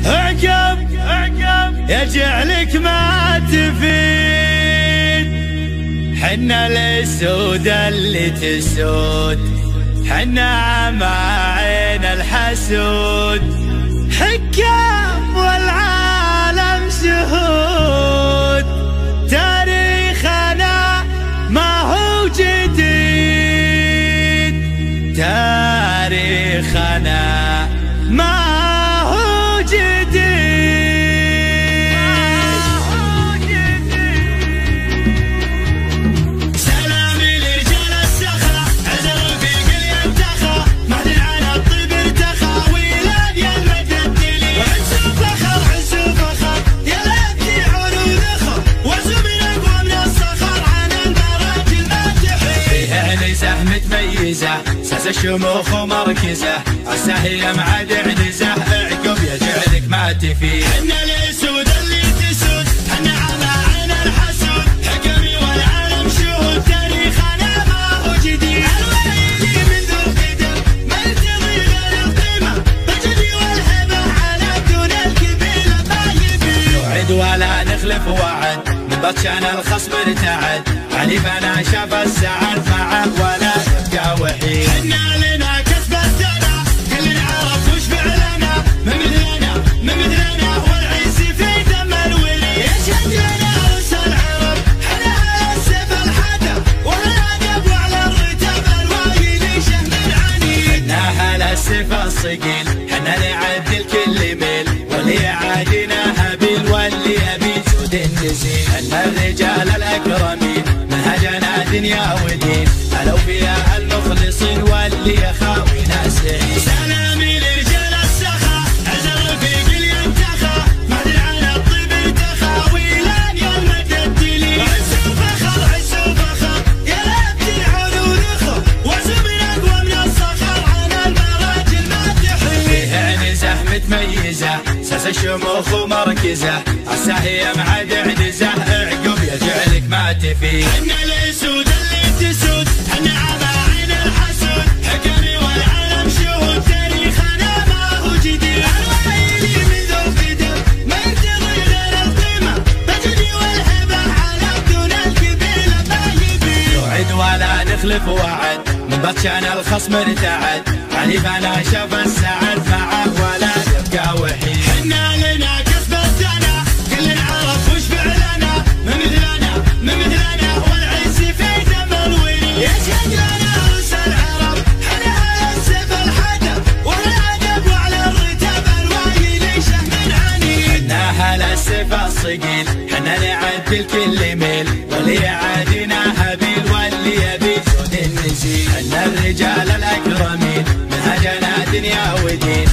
عقب يجعلك ما تفيد. حنا الاسود اللي تسود، حنا مع عين الحسود. حكام والعالم شهود، تاريخنا ما هو جديد. تاريخنا ما هو جديد. سلامي لرجال السخا، عز الرفيق اللي انتخى، مهدي على الطيب ارتخى، ويلاد يا المجدلي. عز وفخر عز وفخر يا لابتي عروض اخر، وعزو من اقوى من الصخر على المراجل ما تحيي. فيها نزه متميزه، ساس الشموخ ومركزه، عسى هي معاد عنزه، عقب يجعلك ما تفيد. حنا الاسود اللي تسود، حنا على عين الحسود. حكمي والعالم شهود، تاريخنا ما هو جديد. الويلي من ذو القدم ما يرتضي غير القيمه، بالجدي والهبه على بدون القبيله ما يبي. نوعد ولا نخلف وعد، من بطشان الخصم ارتعد، حليفنا شاف السعد معه ولا يبقى وحيد. حنا لنا كسب الدنا، كلنا عرف وش فعلنا، من مثلنا والعز في دم الولي. يشهد لنا رؤوس العرب، حنا على السيف الحدب، والعقب وعلى الرتب الوايلي شهم العنيد. حنا على السيف الصقيل، حنا نعدل كل ميل، واللي يعادينا هبيل واللي يبي جود النزيل. حنا الرجال الاكرمين، منهجنا دنيا ودين، الاوفياء المخلصين واللي يخاوينا سعيد. سلامي لرجال السخا، عز الرفيق اللي انتخى، مهدي على الطيب ارتخى، ويلان يا المجدلي. عز وفخر عز وفخر يا لابتي عروض اخر، وعزو من اقوى من الصخر على المراجل ما تحيي. فيها نزه متميزه، ساس الشموخ ومركزه، عسى هي معاد عنزه، عقب يجعلك ما تفيد. حنا الاسود اللي تسود، حنا على عين الحسود. حكمي والعالم شهود، تاريخنا ما هو جديد. الويلي من ذو القدم ما يرتضي غير القيمه، بالجدي والهبه على بدون القبيله ما يبي. نوعد ولا نخلف وعد، من بطشان الخصم ارتعد، حليفنا شاف السعد معه ولا يبقى وحيد. حنا لنا كسب الدنا، كلنا عرف وش فعلنا، من مثلنا والعز في دم الولي. يشهد لنا رؤوس العرب، حنا على السيف الحدب، والعقب وعلى الرتب الوايلي شهم العنيد. حنا على السيف الصقيل، حنا نعدل كل ميل، واللي يعادينا هبيل واللي يبي جود النزيل. حنا الرجال الاكرمين، منهجنا دنيا ودين،